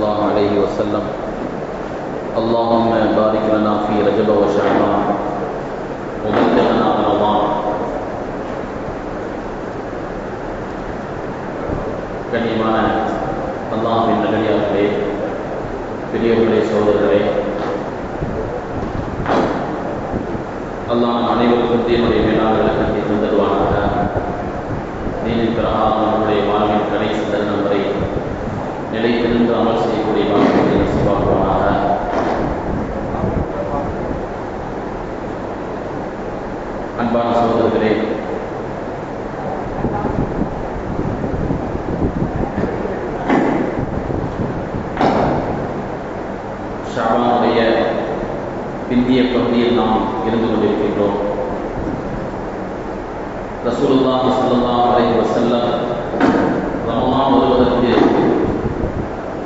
الله عليه وسلم اللهم بارك لنا في رجب وشعبان وبلغنا رمضان. கண்ணியமான அல்லாஹ்வின் நல்லடியார்களே, பெரியவர்களே, சகோதரர்களே, அல்லாஹ் அனைவருக்கும் தீனுடைய மேலான விளக்கத்தை தந்தருவானாக. தீனின் பிரகாரம் நம்முடைய வாழ்வின் கடைசி தருணம் வரை நிலைத்திருந்து அமல் செய்யக்கூடிய வாழ்க்கையை நசிவாக்குவானாக. அன்பான சகோதரர்களே, ஷாபானுடைய பிந்திய பகுதியில் நாம் இருந்து கொண்டிருக்கின்றோம். ரசூலுல்லாஹி ஸல்லல்லாஹு அலைஹி வஸல்லம் ரமலான் வருவதற்கு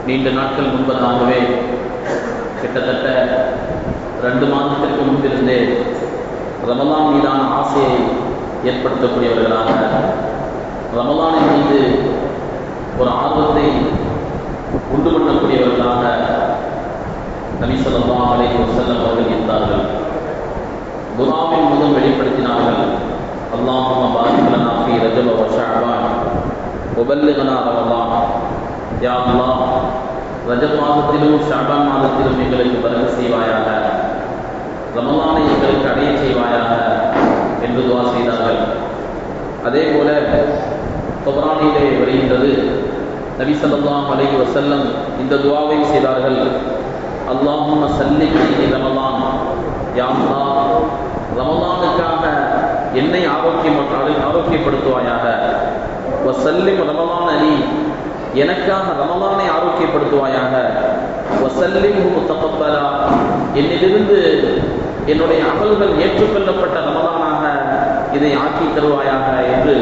நீண்ட நாட்கள் முன்பதாகவே, கிட்டத்தட்ட 2 மாதத்திற்கு முன்பிருந்தே ரமலான் மீதான ஆசையை ஏற்படுத்தக்கூடியவர்களாக, ரமலானின் மீது ஒரு ஆர்வத்தை உண்டு பண்ணக்கூடியவர்களாக நபி ஸல்லல்லாஹு அலைஹி வஸல்லம் அவர்கள் இருந்தார்கள். துஆவின் மூலம் வெளிப்படுத்தினார்கள், அல்லாஹும்ம பாரிக் லனா ஃபீ ரஜப வ ஷஅபான் வ பல்லிக்னா ரமலான். யா அல்லாஹ், ரஜப் மாதத்திலும் ஷஅபான் மாதத்திலும் எங்களுக்கு பரக்கத் செய்வாயாக, ரமலானை எங்களுக்கு அடைய செய்வாயாக என்று துஆ செய்தார்கள். அதே போல குர்ஆனிலே வருகின்றது, நபி ஸல்லல்லாஹு அலைஹி வஸல்லம் இந்த துஆவை செய்தார்கள், அல்லாஹும்ம ஸல்லினி ரமலான். யா அல்லாஹ், ரமலானுக்காக என்னை ஆரோக்கியப்படுத்துவாயாக. வ ஸல்லிம் ரமலான் அலி, எனக்காக ரமலானை ஆரோக்கியப்படுத்துவாயாக. வ ஸல்லிம்ஹு முத்தகப்பலா, என்னிலிருந்து என்னுடைய அமல்கள் ஏற்றுக்கொள்ளப்பட்ட ரமலானாக இதை ஆக்கி தருவாயாக என்று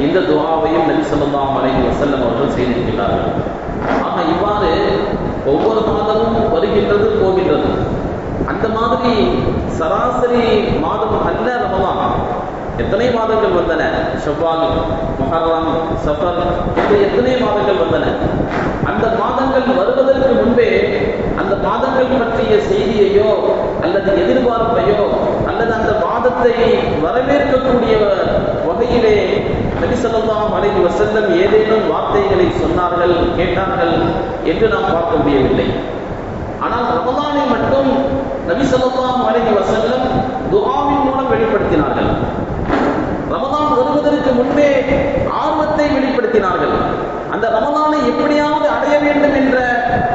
இந்த துஆவையும் நபி ஸல்லல்லாஹு அலைஹி வஸல்லம் அவர்கள் செய்திருக்கிறார்கள். ஆக இவ்வாறு ஒவ்வொரு மாதமும் வருகின்றது போகின்றது. அந்த மாதிரி சராசரி மாதம் அல்ல ரமலான். எத்தனை மாதங்கள் வந்தன, ஷவ்வால், முஹர்ரம், சஃபர் என்று எத்தனை மாதங்கள் வந்தன. அந்த மாதங்கள் வருவதற்கு முன்பே அந்த மாதங்கள் பற்றிய செய்தியையோ அல்லது எதிர்பார்ப்பையோ அல்லது அந்த மாதத்தை வரவேற்கக்கூடிய வகையிலே நபி ஸல்லல்லாஹு அலைஹி வஸல்லம் ஏதேனும் வார்த்தைகளை சொன்னார்கள், கேட்டார்கள் என்று நாம் பார்க்க முடியவில்லை. ஆனால் ரமலானை மட்டும் நபி ஸல்லல்லாஹு அலைஹி வஸல்லம் துஆவின் மூலம் வெளிப்படுத்தினார்கள். ரமலான் வருவதற்கு முன்பே ஆர்வத்தை வெளிப்படுத்தினார்கள். அந்த ரமலானை எப்படியாவது அடைய வேண்டும் என்ற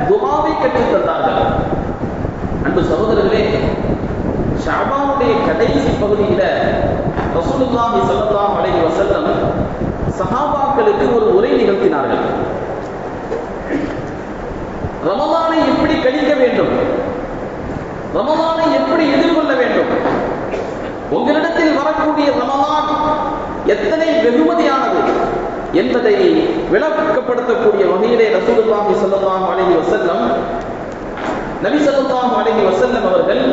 துஆவை கற்றுத் தந்தார்கள். அன்பு சகோதரர்களே, ஷஅபானுடைய கடைசி பகுதியில ரசூலுல்லாஹி ஸல்லல்லாஹு அலைஹி வஸல்லம் சஹாபாக்களுக்கு ஒரு உரை நிகழ்த்தினார்கள். ரமலானை எப்படி கழிக்க வேண்டும், ரமலானை எப்படி எதிர்கொள்ள வேண்டும், உங்களிடத்தில் வரக்கூடிய ரமலான் எத்தனை வெகுமதியானது என்பதை விளக்கப்படுத்தக்கூடிய வகையிலே ரசூலுல்லாஹி ஸல்லல்லாஹு அலைஹி வஸல்லம், நபி ஸல்லல்லாஹு அலைஹி வஸல்லம் அவர்கள்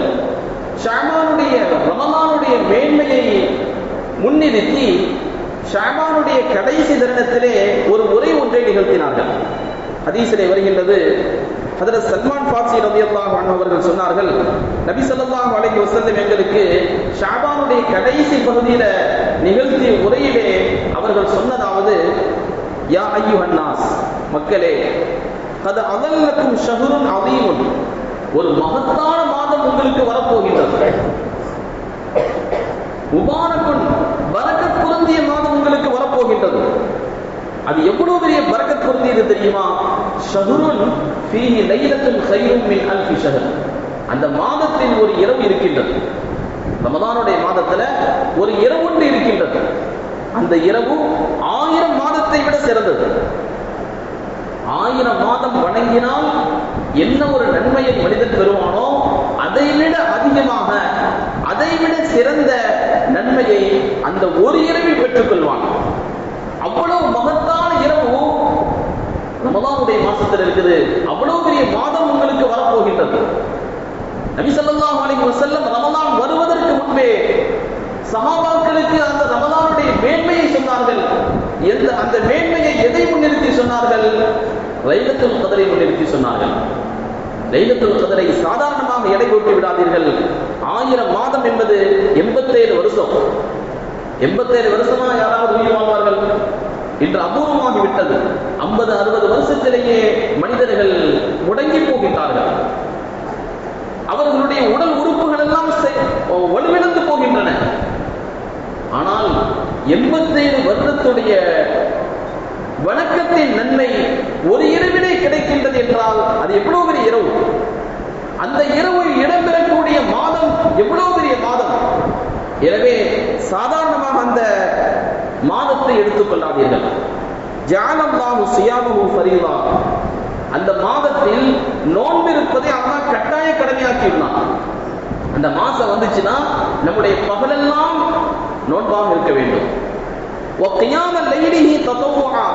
ஷஅபானுடைய ரமலானுடைய மேன்மையை முன்னிறுத்தி ஷஅபானுடைய கடைசி தருணத்திலே ஒரு உரை ஒன்றை நிகழ்த்தினார்கள். ஹதீஸிலே வருகின்றது, ஹஜ்ரத் சல்மான் ஃபார்ஸி ரலியல்லாஹு அன்ஹு அவர்கள் சொன்னார்கள், நபி ஸல்லல்லாஹு அலைஹி வஸல்லம் எங்களுக்கு ஷஅபானுடைய கடைசி பகுதியில நிகழ்த்திய உரையிலே அவர்கள் சொன்னதாவது, யா அய்யுஹன் நாஸ், மக்களே, கத் அதல்லக்கும் ஷஹ்ருன் அதீமுன், ஒரு மகத்தான மாதம் உங்களுக்கு வரப்போகின்றது. முபாரக்குன், பரக்கத் பொருந்திய மாதம் உங்களுக்கு வரப்போகின்றது. அது எவ்வளவு பெரிய பரக்கத் பொருந்தியது தெரியுமா? ஷஹ்ருன் ஃபீஹி லைலத்துன் கைரும் மின் அல்ஃபி ஷஹர். அந்த மாதத்தில் ஒரு இரவு இருக்கின்றது. ரமலானுடைய மாதத்துல ஒரு இரவு ஒன்று இருக்கின்றது. அந்த இரவு 1000 மாதத்தை விட சிறந்தது. 1000 மாதம் வணங்கினால் என்ன ஒரு நன்மையை மனிதன் பெறுவானோ அதைவிட அதிகமாக, அதைவிட சிறந்த நன்மையை அந்த ஒரு இரவில் பெற்றுக் கொள்வான். அவ்வளவு மகத்தான இரவு ரமலானுடைய மாசத்தில் இருக்குது. அவ்வளவு பெரிய மாதம் உங்களுக்கு வரப்போகின்றது. நபி ஸல்லல்லாஹு அலைஹி வஸல்லம் ரமலான் வருவதற்கு முன்பே சஹாபாக்களுக்கு அந்த ரமலானுடைய மேன்மையை சொன்னார்கள். அந்த மேன்மையை எதை முன்னிறுத்தி சொன்னார்கள்? லைலத்துல் கத்ரை முன்னிறுத்தி சொன்னார்கள். லைலத்துல் கத்ரை சாதாரணமாக எடை போட்டு விடாதீர்கள். 1000 மாதம் என்பது 87 வருஷம். 87 வருஷமா யாராவது உயிர் வாழ்வார்கள்? இன்று அபூர்வமாகிவிட்டது. 50-60 வருஷத்திலேயே மனிதர்கள் முடங்கி போகின்றார்கள். அவர்களுடைய உடல் உறுப்புகள் எல்லாம் வலுவிழந்து போகின்றன. ஆனால் 87 வருடத்துடைய வணக்கத்தின் நன்மை ஒரு இரவிலே கிடைக்கின்றது என்றால் அது எவ்வளவு பெரிய இரவு! அந்த இரவில் இடம்பெறக்கூடிய மாதம் எவ்வளவு பெரிய மாதம்! எனவே சாதாரணமாக அந்த மாதத்தை எடுத்துக் கொள்ளாதீர்கள். ஜஅலல்லாஹு ஸியாமஹு ஃபரீதா, அந்த மாதத்தில் நோன்பு இருப்பதை அல்லாஹ் கட்டாய கடமையாக்கியுள்ளான். அந்த மாசம் வந்துச்சுன்னா நம்முடைய பகலெல்லாம் நோன்பாக இருக்க வேண்டும். وقيام الليله تطوعا,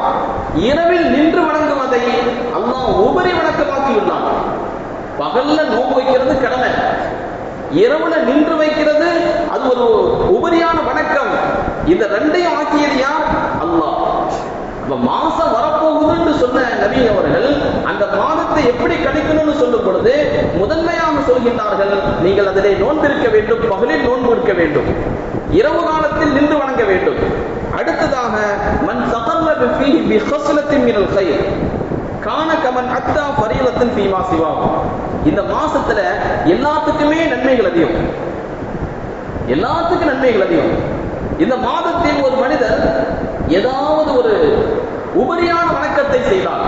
இரவில் நின்று வணங்குவதை அல்லாஹ் உபரி வணக்கமாக்கியுள்ளான். பகல்ல நோன்பு வைக்கிறது கடமை, இரவுல நின்று வைக்கிறது அது ஒரு உபரியான வணக்கம். இந்த ரெண்டையும் ஆக்கியது யார்? அல்லாஹ். அப்ப மாசம் வரப்போகுதுன்னு சொன்ன நபி அவர்கள் அந்த மாதத்தை எப்படி கணிக்கணும்னு சொல்லும் பொழுது முதன்மையாக சொல்கின்றார்கள், நீங்கள் அதிலே நோன்பு இருக்க வேண்டும், பகலில் நோன்பு இருக்க வேண்டும், இரவு காலத்தில் நின்று வணங்க வேண்டும். அடுத்ததாக மன் தகர்ரப ஃபீஹி பிஹஸ்லத்தின் மினல் கைர் கான கமன் அத்தா ஃபரீலத்தின் ஃபீமா சிவா. இந்த மாசத்துல எல்லாத்துக்குமே நன்மைகள் அதிகம், எல்லாத்துக்கும் நன்மைகள் அதிகம். இந்த மாதத்தில் ஒரு மனிதர் ஏதாவது ஒரு உபரியான வணக்கத்தை செய்தால்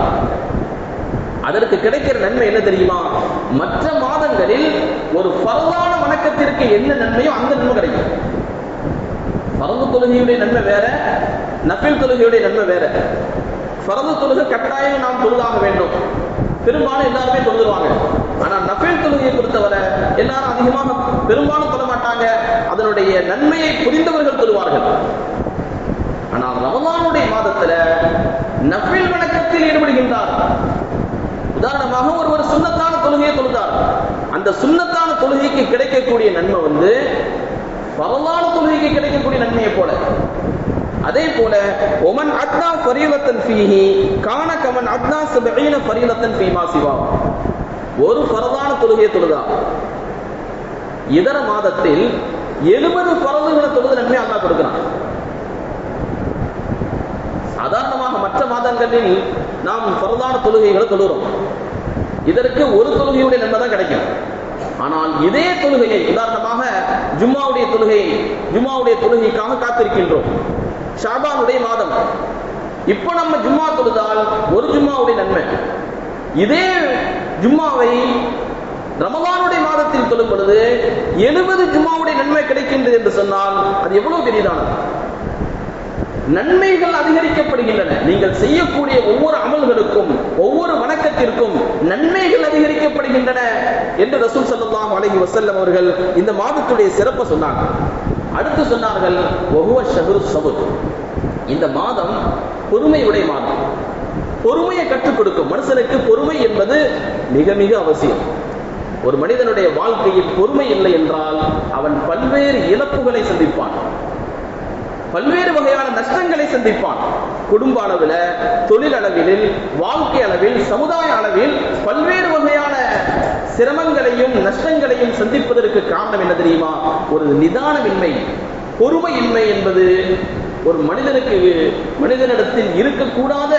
அதற்கு கிடைக்கிற நன்மை என்ன தெரியுமா? மற்ற மாதங்களில் ஒரு ஃபர்தான வணக்கத்திற்கு என்ன நன்மையோ அந்த நன்மை கிடைக்கும். ஃபர்து தொழுகையுடைய நன்மை வேற, நஃபில் தொழுகையுடைய நன்மை வேற. ஃபர்து தொழுகை கட்டாயம் நாம் தொழுதாக வேண்டும், பெரும்பாலும் எல்லாருமே தொழுதுவாங்க. ஆனா நஃபில் தொழுகையை பொறுத்தவரை எல்லாரும் அதிகமாக பெரும்பாலும் தொழ மாட்டாங்க, அதனுடைய நன்மையை புரிந்தவர்கள் தொழுவார்கள். ஆனால் ரமலானுடைய மாதத்துல நஃபில் வணக்கத்தில் ஈடுபடுகின்றார். உதாரணமாக ஒருவர் சுன்னத்தான தொழுகையை தொழுதார், அந்த சுன்னத்தான தொழுகைக்கு கிடைக்கக்கூடிய நன்மை ஃபர்லான தொழுகைக்கு கிடைக்கக்கூடிய நன்மையை போல. அதே போல ஒமன் அத்னா ஃபரீலத்தன் ஃபீஹி கான கமன் அத்னா 70 ஃபரீலத்தன் ஃபீமா சிவா. ஒரு ஃபர்லான தொழுகையை தொழுதா இதர மாதத்தில் 70 ஃபர்துகளை தொழுத நன்மை அல்லாஹ் கொடுக்கிறான். சாதாரணமாக மற்ற மாதங்களில் நாம் ஃபர்லான தொழுகைகளை தொழுகிறோம், இதற்கு ஒரு தொழுகையுடைய நன்மை தான் கிடைக்கும். ஆனால் இதே தொழுகையை உதாரணமாக ஜும்மாவுடைய தொழுகைக்காக காத்திருக்கின்றோம். ஷாபானுடைய மாதம், இப்ப நம்ம ஜும்மா தொழுதால் ஒரு ஜும்மாவுடைய நன்மை. இதே ஜும்மாவை ரமலானுடைய மாதத்தில் தொழும் பொழுது 70 ஜும்மாவுடைய நன்மை கிடைக்கின்றது என்று சொன்னால் அது எவ்வளவு பெரியதானது! நன்மைகள் அதிகரிக்கப்படுகின்றன. நீங்கள் செய்யக்கூடிய ஒவ்வொரு அமல்களுக்கும் ஒவ்வொரு வணக்கத்திற்கும் நன்மைகள் அதிகரிக்கப்படுகின்றன என்று ரசூல் ஸல்லல்லாஹு அலைஹி வஸல்லம் அவர்கள் இந்த மாதத்துடைய சிறப்பை சொன்னாங்க. அடுத்து சொன்னார்கள், வஹுவ ஷஹ்ரு ஸபர், இந்த மாதம் பொறுமையுடைய மாதம். பொறுமையை கற்றுக் கொடுக்கும். மனுஷனுக்கு பொறுமை என்பது மிக மிக அவசியம். ஒரு மனிதனுடைய வாழ்க்கையில் பொறுமை இல்லை என்றால் அவன் பல்வேறு இழப்புகளை சந்திப்பான், பல்வேறு வகையான நஷ்டங்களை சந்திப்பான். குடும்ப அளவில், தொழில் அளவில், வாழ்க்கை அளவில், சமுதாய அளவில் பல்வேறு வகையான சிரமங்களையும் நஷ்டங்களையும் சந்திப்பதற்கு காரணம் என்ன தெரியுமா? ஒரு நிதானமின்மை, பொறுமையின்மை என்பது ஒரு மனிதனிடத்தில் இருக்கக்கூடாத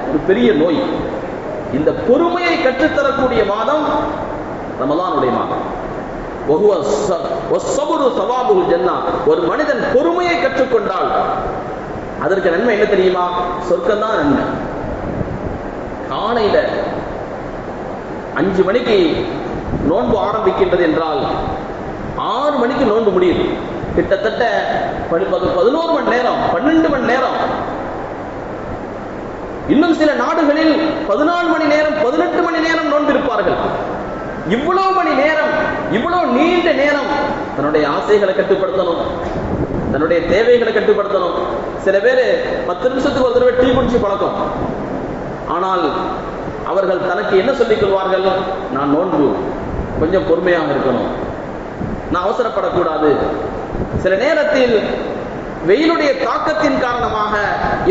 ஒரு பெரிய நோய். இந்த பொறுமையை கற்றுத்தரக்கூடிய மாதம் ரமலானுடைய மாதம். ஒரு மனிதன் பொறுமையை கற்றுக்கொண்டால் அதற்கு நன்மை என்ன தெரியுமா? சொர்க்கம் தான் நன்மை. காலையில 5 மணிக்கு நோன்பு ஆரம்பிக்கின்றது என்றால் 6 மணிக்கு நோன்பு முடியுது. கிட்டத்தட்ட 11 மணி நேரம், 12 மணி நேரம். இன்னும் சில நாடுகளில் 14 மணி நேரம், 18 மணி நேரம் நோன்பு இருப்பார்கள். இவ்வளவு மணி நேரம், இவ்வளவு நீண்ட நேரம் தன்னுடைய ஆசைகளை கட்டுப்படுத்தணும், தன்னுடைய தேவைகளை கட்டுப்படுத்தணும். சில பேர் 10 நிமிஷத்துக்கு ஒரு தடவை டீ குடிச்சு பழக்கம். ஆனால் அவர்கள் தனக்கு என்ன சொல்லிக் கொள்வார்கள்? நான் நோன்பு, கொஞ்சம் பொறுமையாக இருக்கணும், நான் அவசரப்படக்கூடாது. சில நேரத்தில் வெயிலுடைய தாக்கத்தின் காரணமாக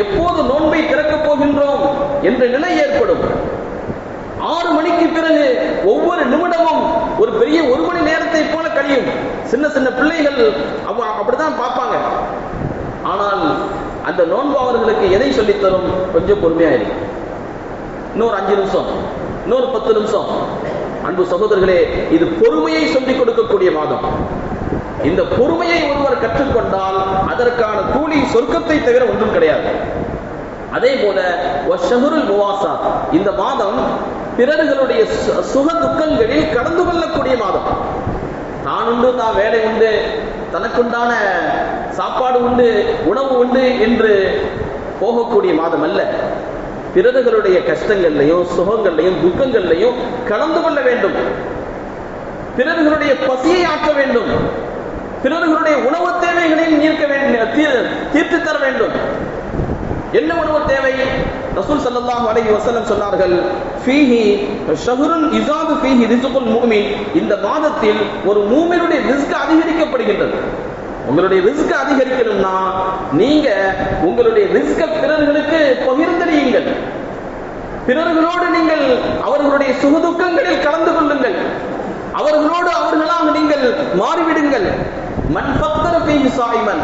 எப்போது நோன்பை திறக்கப் போகின்றோம் என்ற நிலை ஏற்படும். 6 மணிக்கு பிறகு ஒவ்வொரு நிமிடமும் ஒரு பெரிய 1 மணி நேரத்தை போல கழியும். சின்ன சின்ன பிள்ளைகள் அப்படிதான் பார்ப்பாங்க. ஆனால் அந்த நோன்பு அவர்களுக்கு எதை சொல்லித்தரும்? கொஞ்சம் பொறுமையாயிரு, இன்னொரு 5 நிமிஷம், இன்னொரு 10 நிமிஷம். அன்பு சகோதரர்களே, இது பொறுமையை சொல்லிக் கொடுக்கக்கூடிய மாதம். இந்த பொறுமையை ஒருவர் கற்றுக்கொண்டால் அதற்கான கூலி சொர்க்கத்தை தவிர ஒன்றும் கிடையாது. அதே போல வஷஹருல் முவாசாத், இந்த மாதம் பிறர்களுடைய சுக துக்கங்களில் கடந்து கொள்ளக்கூடிய மாதம். தான் உண்டு, தான் வேலை உண்டு, தனக்குண்டான சாப்பாடு உண்டு, உணவு உண்டு என்று போகக்கூடிய மாதம் அல்ல. பிறர்களுடைய கஷ்டங்கள்லையும் சுகங்கள்லையும் துக்கங்கள்லையும் கலந்து கொள்ள வேண்டும். பிறர்களுடைய பசியை ஆற்ற வேண்டும். பிறர்களுடைய உணவு தேவைகளையும் தீர்த்து தர வேண்டும். என்ன உணவு தேவை? ரசூல் ஸல்லல்லாஹு அலைஹி வஸல்லம் சொன்னார்கள், ஃபீஹி ஷஹ்ருன் இஸாது ஃபீஹி ரிஸ்குல் முஃமின், இந்த மாதத்தில் ஒரு மூமினுடைய ரிஸ்க் அதிகரிக்கப்படுகின்றது. உங்களுடைய ரிஸ்க் அதிகரிக்கணும்னா நீங்க உங்களுடைய ரிஸ்க பிறர்களுக்கு பகிர்ந்தளியுங்கள். பிறர்களோடு நீங்கள் அவர்களுடைய சுகதுக்கங்களில் கலந்து கொள்ளுங்கள். அவர்களோடு அவர்களாக நீங்கள் மாறிவிடுங்கள். மன் ஃபத்தர ஃபீஹி ஸாயிமன்,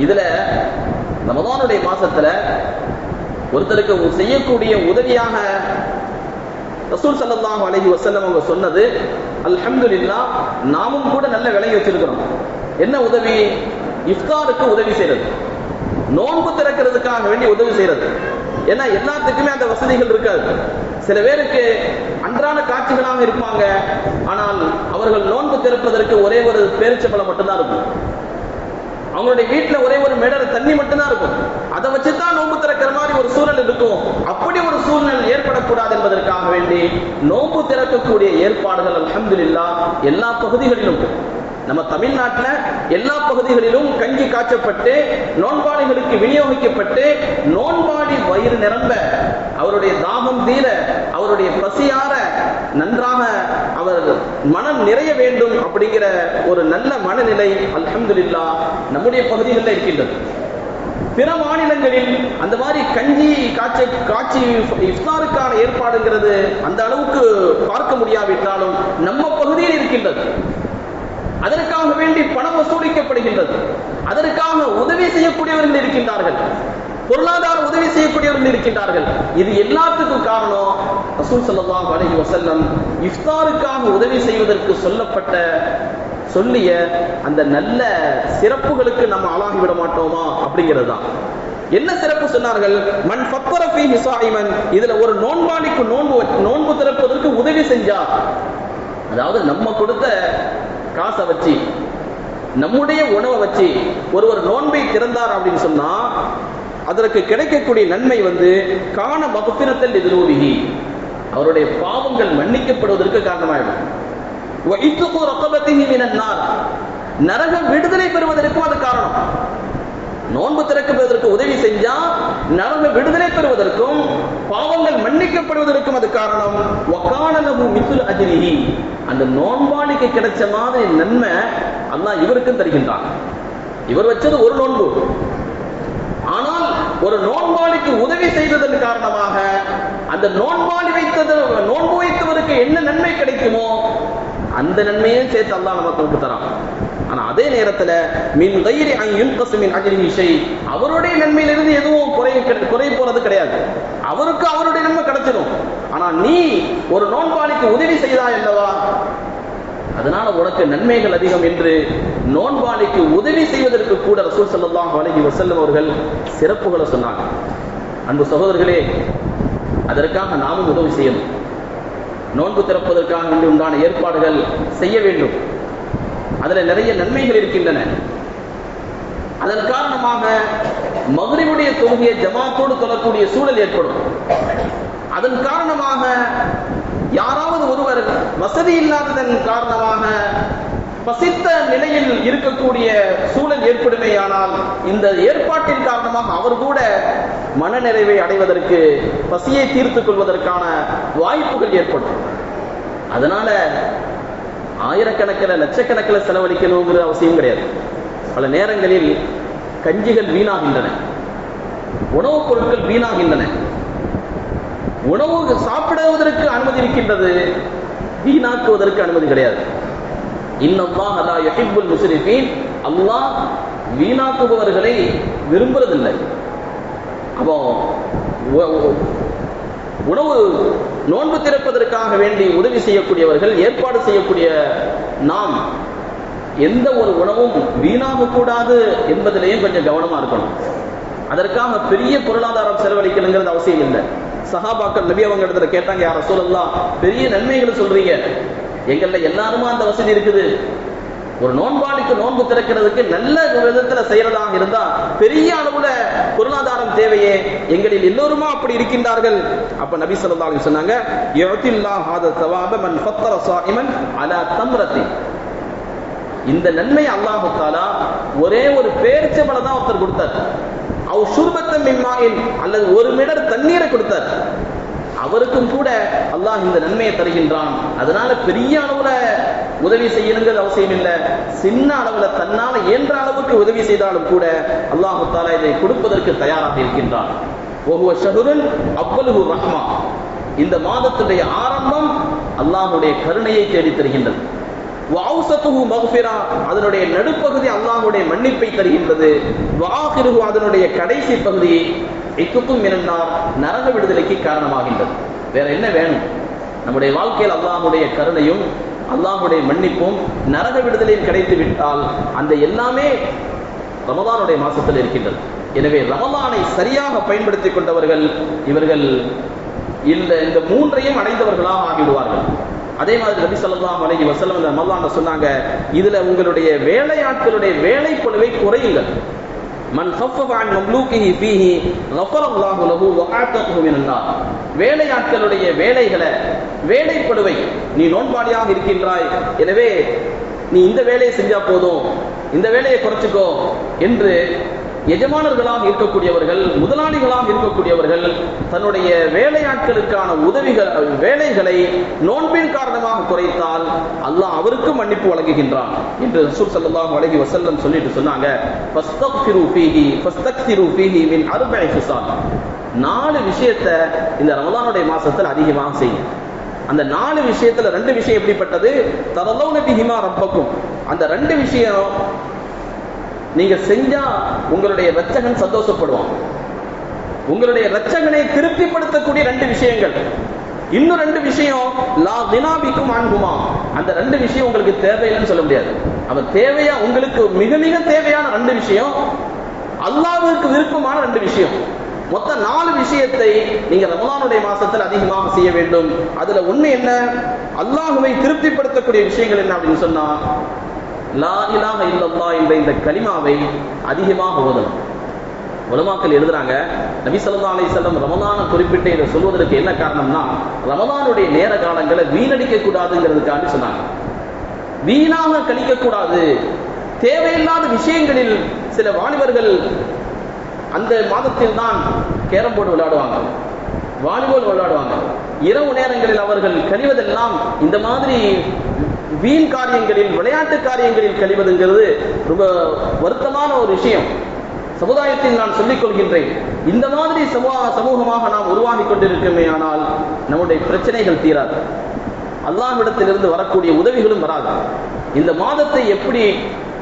இதுல ரமதானுடைய மாசத்துல ஒருத்தருக்கு செய்யக்கூடிய உதவியாக ரசூல் ஸல்லல்லாஹு அலைஹி வஸல்லம் அவங்க சொன்னது, அல்ஹம்துலில்லாஹ், நாமும் கூட நல்ல விலை வச்சிருக்கிறோம். என்ன உதவி? இஃப்தாருக்கு உதவி செய்யறது, நோன்பு திறக்கிறதுக்காக வேண்டி உதவி செய்யறது. ஏன்னா எல்லாத்துக்குமே அந்த வசதிகள் இருக்காது. சில பேருக்கு அன்றாட காட்சிகளாக இருப்பாங்க, ஆனால் அவர்கள் நோன்பு திறப்பதற்கு ஒரே ஒரு பேரிச்சம்பழம் மட்டும்தான் இருக்கும். அவங்களுடைய வீட்டுல ஒரே ஒரு மேடல் தண்ணி மட்டும்தான் இருக்கும். அதை வச்சுதான் நோன்பு திறக்கிற மாதிரி ஒரு சூழல் இருக்கும். அப்படி ஒரு சூழ்நிலை ஏற்படக்கூடாது என்பதற்காக வேண்டி நோன்பு திறக்கக்கூடிய ஏற்பாடுகள் அல்ஹம்துலில்லாஹ் எல்லா பகுதிகளிலும், நம்ம தமிழ்நாட்டில் எல்லா பகுதிகளிலும் கஞ்சி காய்ச்சப்பட்டு நோன்பாளிகளுக்கு விநியோகிக்கப்பட்டு, நோன்பாளி வயிறு நிரம்ப, அவருடைய தாகம் தீர, அவருடைய பசியார, நன்றாக அவர் மனம் நிறைய வேண்டும் அப்படிங்கிற ஒரு நல்ல மனநிலை அல்ஹம்துலில்லாஹ் நம்முடைய பகுதிகளில் இருக்கின்றது. பிற மாநிலங்களில் அந்த மாதிரி கஞ்சி காட்சி இஃப்தாருக்கான ஏற்பாடுங்கிறது அந்த அளவுக்கு பார்க்க முடியாவிட்டாலும் நம்ம பகுதியில் இருக்கின்றது. அதற்காக வேண்டி பணம் வசூலிக்கப்படுகின்றது. அதற்காக உதவி செய்யக்கூடியவர்கள் இருக்கின்றார்கள், பொருளாதார உதவி செய்யக்கூடியவர்கள் இருக்கின்றார்கள். இது எல்லாத்துக்கும் காரணம் ரசூல் ஸல்லல்லாஹு அலைஹி வஸல்லம் இஃப்தாருக்காக உதவி செய்வதற்கு சொல்லிய அந்த நல்ல சிறப்புகளுக்கு நம்ம ஆளாகிவிட மாட்டோமா அப்படிங்கிறது தான். என்ன சிறப்பு சொன்னார்கள்? மன் ஃபத்தர ஃபீஹி ஸாயிமன், இதுல ஒரு நோன்பாளிக்கு நோன்பு திறப்பதற்கு உதவி செஞ்சா, அதாவது நம்ம கொடுத்த காசை வச்சு, நம்முடைய உணவை வச்சு ஒருவர் நோன்பை திறந்தார் அப்படின்னு சொன்னா அதற்கு கிடைக்கக்கூடிய நன்மை கான மக்ஃபிரத்தல் லிதுனூபிஹி, அவருடைய பாவங்கள் மன்னிக்கப்படுவதற்கு காரணமாயிடும். வ இத்கு ரகபத்திஹி மினன் நார், நரக விடுதலை பெறுவதற்கும் அது காரணம். நோன்பு திறக்குவதற்கு உதவி செஞ்சா நரக விடுதலை பெறுவதற்கும் பாவங்கள் மன்னிக்கப்படுவதற்கும் அது காரணம். வகான லஹு மிஸ்லு அஜ்ரிஹி, அந்த நோன்பாளிக்கு கிடைச்ச மாதிரி நன்மை அல்லாஹ் இவருக்கும் தருகின்றான். இவர் வச்சது ஒரு நோன்பு, ஆனால் ஒரு நோன்பாளிக்கு உதவி செய்ததன் காரணமாக அந்த நோன்பு வைத்தவருக்கு என்ன நன்மை கிடைக்குமோ அந்த நன்மையும் சேர்த்து அல்லாஹ் நமக்கு கொண்டு தரான். ஆனா அதே நேரத்துல மின் கைரி அன் யுன்கஸ் மின் அஜ்ரிஹி ஷை, அவருடைய நன்மையிலிருந்து எதுவும் குறை போறது கிடையாது. அவருக்கு அவருடைய நன்மை கிடைச்சிடும். ஆனா நீ ஒரு நோன்பாளிக்கு உதவி செய்தாய் அல்லவா, அதனால உனக்கு நன்மைகள் அதிகம் என்று நோன்பாளிக்கு உதவி செய்வதற்கு கூட ரசூல் ஸல்லல்லாஹு அலைஹி வஸல்லம் அவர்கள் சிறப்புகளை சொன்னாங்க. அன்பு சகோதரர்களே, அதற்காக நாமும் உதவி செய்யணும். நோன்பு திறப்பதற்காக உண்டான ஏற்பாடுகள் செய்ய வேண்டும். அதுல நிறைய நன்மைகள் இருக்கின்றன. அதன் காரணமாக மக்ரிபுடைய தொழுகையை ஜமாத்தோடு தொழக்கூடிய சூழல் ஏற்படும். அதன் காரணமாக யாராவது ஒருவர் வசதி இல்லாததன் காரணமாக பசித்த நிலையில் இருக்கக்கூடிய சூழல் ஏற்படுமேயானால் இந்த ஏற்பாட்டின் காரணமாக அவர் கூட மனநிறைவை அடைவதற்கு, பசியை தீர்த்துக் கொள்வதற்கான வாய்ப்புகள் ஏற்படும். அதனால ஆயிரக்கணக்கில் லட்சக்கணக்கில் செலவழிக்கணுங்கிற அவசியம் கிடையாது. பல நேரங்களில் கஞ்சிகள் வீணாகின்றன, உணவுப் பொருட்கள் வீணாகின்றன. உணவு சாப்பிடுவதற்கு அனுமதி இருக்கின்றது, வீணாக்குவதற்கு அனுமதி கிடையாது. இன்னல்லாஹ லா யுஹிப்புல் முஸ்ரிஃபீன், அல்லாஹ் வீணாக்குபவர்களை விரும்புறதில்லை. அப்போ உணவு நோன்பு திறப்பதற்காக வேண்டி உதவி செய்யக்கூடியவர்கள், ஏற்பாடு செய்யக்கூடிய நாம் எந்த ஒரு உணவும் வீணாக கூடாது என்பதிலேயும் கொஞ்சம் கவனமா இருக்கணும். அதற்காக பெரிய பொருளாதாரம் செலவழிக்கணுங்கிறது அவசியம் இல்லை. சஹாபாக்கள் நபி அவங்க இடத்துல கேட்டாங்க, யார் ரசூலல்லாஹ் பெரிய நன்மைகளை சொல்றீங்க, எங்கள்ல எல்லாருமா அந்த வசதி இருக்குது, ஒரு நோன்பாளிக்கு நோன்பு திறக்கிறதுக்கு நல்ல விதத்துல செய்யறதாக இருந்தா பெரிய அளவுல பொருளாதாரம் தேவையே, எங்களில் எல்லோருமா அப்படி இருக்கின்றார்கள். அப்ப நபி ஸல்லல்லாஹு அலைஹி சொன்னாங்க, யுஅத்தில்லாஹு ஹாதா ஸவாப மன் ஃபத்தர ஸாயிமன் அலா தம்ரத்தி. இந்த நன்மை அல்லாஹ் தஆலா ஒரே ஒரு பேரிச்சம்பழம் தான் ஒருத்தர் கொடுத்தார், அவ் ஷுர்பத்தன் மின் மாஇன், அல்லது ஒரு மிடர் தண்ணீரை கொடுத்தார், அவருக்கும் கூட அல்லாஹ் இந்த நன்மையை தருகின்றான். அதனால பெரிய அளவுல உதவி செய்யணுங்கிறது அவசியம் இல்லை, சின்ன அளவுல தன்னால இயன்ற அளவுக்கு உதவி செய்தாலும் கூட அல்லாஹ் தஆலா இதை கொடுப்பதற்கு தயாராக இருக்கின்றான். வஹுவ ஷஹ்ருன் அவ்வலுஹு ரஹ்மா, இந்த மாதத்துடைய ஆரம்பம் அல்லாஹ்வுடைய கருணையை தேடி தருகின்றது. வஅவ்ஸதுஹு மக்ஃபிரா, அதனுடைய நடுப்பகுதி அல்லாஹ்வுடைய மன்னிப்பை தருகின்றது. வஆகிருஹு, அதனுடைய கடைசி பகுதி இக்குத்தும் மினன்னார், நரக விடுதலைக்கு காரணமாகின்றது. வேற என்ன வேணும்? நம்முடைய வாழ்க்கையில் அல்லாஹ்வுடைய கருணையும் அல்லாஹ்வுடைய மன்னிப்பும் நரக விடுதலையும் கிடைத்து விட்டால் அந்த எல்லாமே ரமலானுடைய மாசத்தில் இருக்கின்றது. எனவே ரமலானை சரியாக பயன்படுத்திக் கொண்டவர்கள் இவர்கள் இந்த மூன்றையும் அடைந்தவர்களாக ஆகிவிடுவார்கள். அதே மாதிரி நபி ஸல்லல்லாஹு அலைஹி வஸல்லம் இந்த ரமலான்ல சொன்னாங்க, இதுல உங்களுடைய வேலையாட்களுடைய வேலைப்பளுவை குறையுங்கள். மன் கஃபஃப அன் மம்லூகிஹி ஃபீஹி கஃபரல்லாஹு லஹு வ ஆதகஹு மினன் நார். வேலையாட்களுடைய வேலைப்பளுவை, நீ நோன்பாளியாக இருக்கின்றாய், எனவே நீ இந்த வேலையை செஞ்சா போதும், இந்த வேலையை குறைச்சிக்கோ என்று எஜமானர்களாக இருக்கக்கூடியவர்கள், முதலாளிகளாக இருக்கக்கூடியவர்கள் தன்னுடைய வேலையாட்களுக்கான வேலைகளை நோன்பின் காரணமாக குறைத்தால் அல்லாஹ் அவருக்கு மன்னிப்பு வழங்குகின்றான் என்று ரசூல் ஸல்லல்லாஹு அலைஹி வஸல்லம் சொல்லிட்டு சொன்னாங்க, ஃபஸ்தக்ஃபிரு ஃபீஹி ஃபஸ்தக்ஸிரு ஃபீஹி மின் அர்பஇ ஃபிஸால். 4 விஷயத்தை இந்த ரமலானுடைய மாசத்தில் அதிகமாக செய்யும். அந்த 4 விஷயத்துல 2 விஷயம் எப்படிப்பட்டது? தரலௌன பிஹிமா ரப்பக்கும். அந்த 2 விஷயம் நீங்க செஞ்சா உங்களுடைய இரட்சகன் சந்தோஷப்படுவான். உங்களுடைய இரட்சகனை திருப்திப்படுத்தக்கூடிய 2 விஷயங்கள். இன்னும் 2 விஷயம் லா தினாபிக்கும் அன்ஹுமா. அந்த 2 விஷயம் உங்களுக்கு தேவையில்லைன்னு சொல்ல முடியாது. அவ தேவையா, உங்களுக்கு மிக மிக தேவையான 2 விஷயம், அல்லாஹ்வுக்கு விருப்பமான 2 விஷயம். மொத்தம் 4 விஷயத்தை நீங்க ரமலானுடைய மாசத்தில் அதிகமாக செய்ய வேண்டும். அதுல ஒண்ணு என்ன? அல்லாஹ்வை திருப்திப்படுத்தக்கூடிய விஷயங்கள் என்ன அப்படின்னு சொன்னா, லா இலாஹ இல்லல்லாஹ் என்ற இந்த கலிமாவை அதிகமாக ஓதணும். உலமாக்கள் எழுதுறாங்க, நபி ஸல்லல்லாஹு அலைஹி வஸல்லம் ரமலானை குறிப்பிட்டு இதை சொல்வதற்கு என்ன காரணம்னா, ரமலானுடைய நேர காலங்களை வீணடிக்க கூடாதுங்கிறதுக்காண்டி சொன்னாங்க. வீணாக கழிக்க கூடாது. தேவையில்லாத விஷயங்களில் சில வாலிபர்கள் அந்த மாதத்தில் தான் கேரம் போர்டு விளையாடுவாங்க, வாலிபால் விளையாடுவாங்க. இரவு நேரங்களில் அவர்கள் கழிவதெல்லாம் இந்த மாதிரி வீண் காரியங்களில், விளையாட்டு காரியங்களில் கழிவதுங்கிறது ரொம்ப வருத்தமான ஒரு விஷயம். சமுதாயத்தில் நான் சொல்லிக் கொள்கின்றேன், இந்த மாதிரி சமூகமாக நாம் உருவாகி கொண்டிருக்கமே ஆனால் நம்முடைய பிரச்சனைகள் தீராது, அல்லாஹ்விடத்திலிருந்து வரக்கூடிய உதவிகளும் வராது. இந்த மாதத்தை எப்படி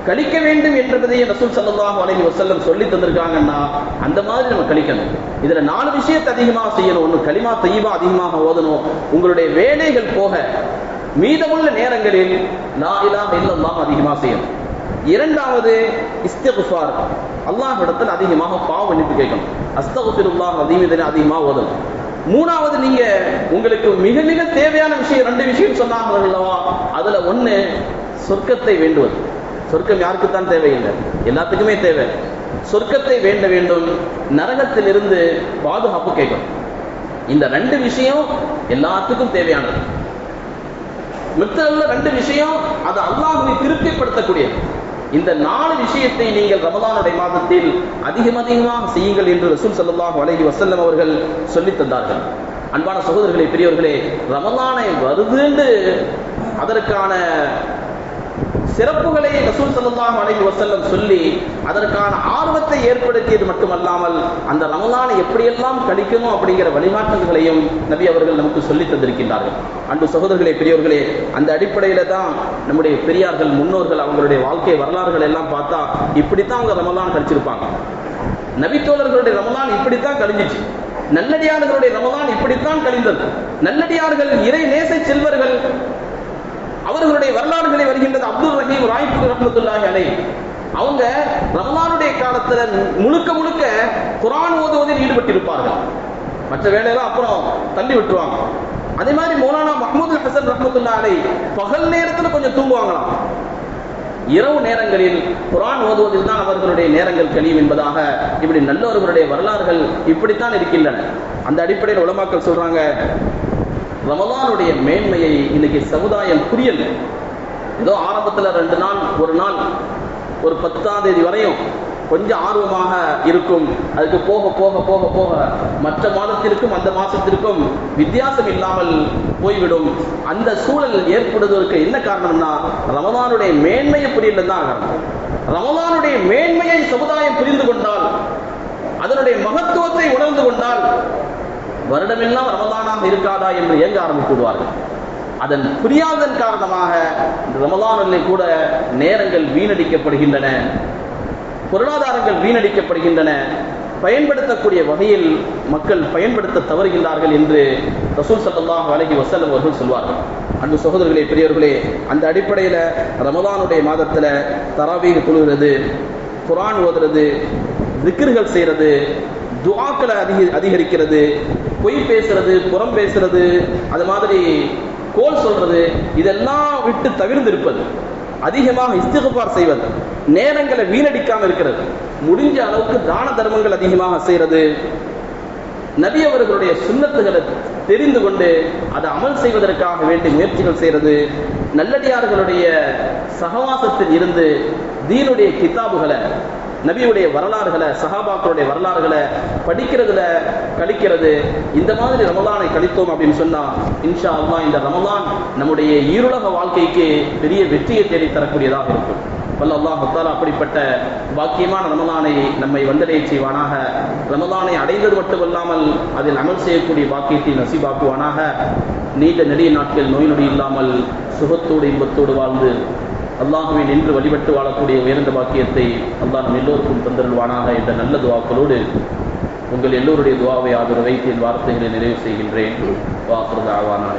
கழிக்க வேண்டும் என்பதையே ரசூல் ஸல்லல்லாஹு அலைஹி வஸல்லம் சொல்லி தந்திருக்காங்கன்னா அந்த மாதிரி நம்ம கழிக்கணும். இதுல 4 விஷயத்தை அதிகமாக செய்யணும். ஒன்று கலிமா தய்யிபா அதிகமாக ஓதணும். உங்களுடைய வேலைகள் போக மீதமுள்ள நேரங்களில் லா இலாஹ இல்லல்லாஹ் அதிகமாக செய்யணும். 2வது இஸ்திக்ஃபார், அல்லாஹ்விடத்தில் அதிகமாக பாவ மன்னிப்பு கேட்கணும். அஸ்தக்ஃபிருல்லாஹ் அதீமிதனை அதிகமாக ஓதணும். 3வது நீங்க உங்களுக்கு மிக மிக தேவையான விஷயம் 2 விஷயம் சொன்னாங்க அல்லவா, அதுல ஒண்ணு சொர்க்கத்தை வேண்டுவது. சொர்க்கம் யாருக்குத்தான் தேவையில்லை, எல்லாத்துக்குமே தேவை. சொர்க்கத்தை வேண்ட வேண்டும், நரகத்திலிருந்து பாதுகாப்பு கேட்கணும். இந்த 2 விஷயம் எல்லாத்துக்கும் தேவையானது. மித்த 2 விஷயம் அது அல்லாஹ்வை திருப்திப்படுத்தக்கூடியது. இந்த 4 விஷயத்தை நீங்கள் ரமலானுடைய மாதத்தில் அதிகமாக செய்யுங்கள் என்று ரசூல் ஸல்லல்லாஹு அலைஹி வஸல்லம் அவர்கள் சொல்லித் தந்தார்கள். அன்பான சகோதரர்களே, பெரியவர்களே, ரமலானை வருது என்று அதற்கான சிறப்புகளை ரசூல் ஸல்லல்லாஹு அலைஹி வஸல்லம் சொல்லி அதற்கான ஆர்வத்தை ஏற்படுத்தியது மட்டுமல்லாமல் அந்த ரமலானை எப்படியெல்லாம் கழிக்கணும் அப்படிங்கிற வழிகாட்டுதல்களையும் நபி அவர்கள் நமக்கு சொல்லி தந்திருக்கின்றார்கள். அன்பு சகோதரர்களே, பெரியவர்களே, அந்த அடிப்படையில தான் நம்முடைய பெரியார்கள், முன்னோர்கள் அவங்களுடைய வாழ்க்கை வரலாறுகள் எல்லாம் பார்த்தா இப்படித்தான் அவங்க ரமலான் கழிச்சிருப்பாங்க. நபித்தோழர்களுடைய ரமலான் இப்படித்தான் கழிஞ்சிச்சு. நல்லடியார்களுடைய ரமலான் இப்படித்தான் கழிந்தது. நல்லடியார்கள், இறை நேச செல்வர்கள், அவர்களுடைய வரலாறுகளை வருகின்றது. அப்துல் ரஹீம் ராய்புரி ரஹ்மத்துல்லாஹி அலைஹி அவங்க ரமலானுடைய காலத்துல முழுக்க முழுக்க குர்ஆன் ஓதுவதில் ஈடுபட்டிருப்பார்கள். மற்ற வேலையெல்லாம் அப்புறம் தள்ளி விட்டுருவாங்க. அதே மாதிரி மௌலானா மஹ்மூத் ஹசன் ரஹ்மத்துல்லாஹி அலைஹி பகல் நேரத்துல கொஞ்சம் தூங்குவாங்களாம். இரவு நேரங்களில் குர்ஆன் ஓதுவதில் தான் அவர்களுடைய நேரங்கள் கழியும் என்பதாக இப்படி நல்லவர்களுடைய வரலாறுகள் இப்படித்தான் இருக்கின்றன. அந்த அடிப்படையில் உலமாக்கள் சொல்றாங்க, ரமலானுடைய மேன்மையை இன்னைக்கு சமுதாயம் புரியல. ஏதோ ஆரம்பத்தில் 2 நாள், ஒரு நாள், ஒரு 10ஆம் தேதி வரையும் கொஞ்சம் ஆர்வமாக இருக்கும். அதுக்கு போக போக போக போக மற்ற மாதத்திற்கும் அந்த மாசத்திற்கும் வித்தியாசம் இல்லாமல் போய்விடும். அந்த சூழல் ஏற்படுவதற்கு என்ன காரணம்னா ரமலானுடைய மேன்மையை புரியல தான் காரணம். ரமலானுடைய மேன்மையை சமுதாயம் புரிந்து கொண்டால், அதனுடைய மகத்துவத்தை உணர்ந்து கொண்டால், வருடமெல்லாம் ரமலானாக இருக்காதா என்று ஏங்க ஆரம்பித்து விடுவார்கள். அதன் புரியாதன் காரணமாக ரமலானிலே கூட நேரங்கள் வீணடிக்கப்படுகின்றன, பொருளாதாரங்கள் வீணடிக்கப்படுகின்றன, பயன்படுத்தக்கூடிய வகையில் மக்கள் பயன்படுத்த தவறுகின்றார்கள் என்று ரசூல் ஸல்லல்லாஹு அலைஹி வஸல்லம் அவர்கள் சொல்வார்கள். அன்பு சகோதரர்களே, பெரியவர்களே, அந்த அடிப்படையில் ரமலானுடைய மாதத்தில் தராவீஹ் தொழுகிறது, குர்ஆன் ஓதுறது, திக்ர்கள் செய்யறது, துஆக்களை அதிகரிக்கிறது, பொய் பேசுறது, புறம் பேசுறது, அது மாதிரி கோல் சொல்றது, இதெல்லாம் விட்டு தவிர்ந்து இருப்பது, அதிகமாக இஸ்திக்ஃபார் செய்வது, நேரங்களை வீணடிக்காமல் இருக்கிறது, முடிஞ்ச அளவுக்கு தான தர்மங்கள் அதிகமாக செய்யறது, நபி அவர்களுடைய சுன்னத்துகளை தெரிந்து கொண்டு அதை அமல் செய்வதற்காக வேண்டிய முயற்சிகள் செய்யறது, நல்லடியார்களுடைய சகவாசத்தில் இருந்து தீனுடைய கிதாபுகளை, நபியுடைய வரலாறுகளை, சஹாபாக்களுடைய வரலாறுகளை படிக்கிறதுல கழிக்கிறது. இந்த மாதிரி ரமலானை கழித்தோம் அப்படின்னு சொன்னா இன்ஷா அல்லாஹ் இந்த ரமலான் நம்முடைய ஈருலக வாழ்க்கைக்கு பெரிய வெற்றியை தேடி தரக்கூடியதாக இருக்கும். வல்ல அல்லாஹ் தஆலா அப்படிப்பட்ட பாக்கியமான ரமலானை நம்மை வந்தடைய செய்வானாக. ரமலானை அடைந்தது மட்டுமல்லாமல் அதில் அமல் செய்யக்கூடிய பாக்கியத்தை நசீபாக்குவானாக. நீண்ட நெடிய நாட்கள் நோய் நொடி இல்லாமல் சுகத்தோடு இன்பத்தோடு வாழ்ந்து அல்லாஹ்வை நின்று வழிபட்டு வாழக்கூடிய உயர்ந்த பாக்கியத்தை அல்லாஹ் நம் எல்லோருக்கும் தந்தருள்வானாக என்ற நல்ல துஆக்களோடு உங்கள் எல்லோருடைய துஆவை ஆதரவு வைத்து என் வார்த்தைகளை நிறைவு செய்கின்றேன். வாஹிரு தஅவானா.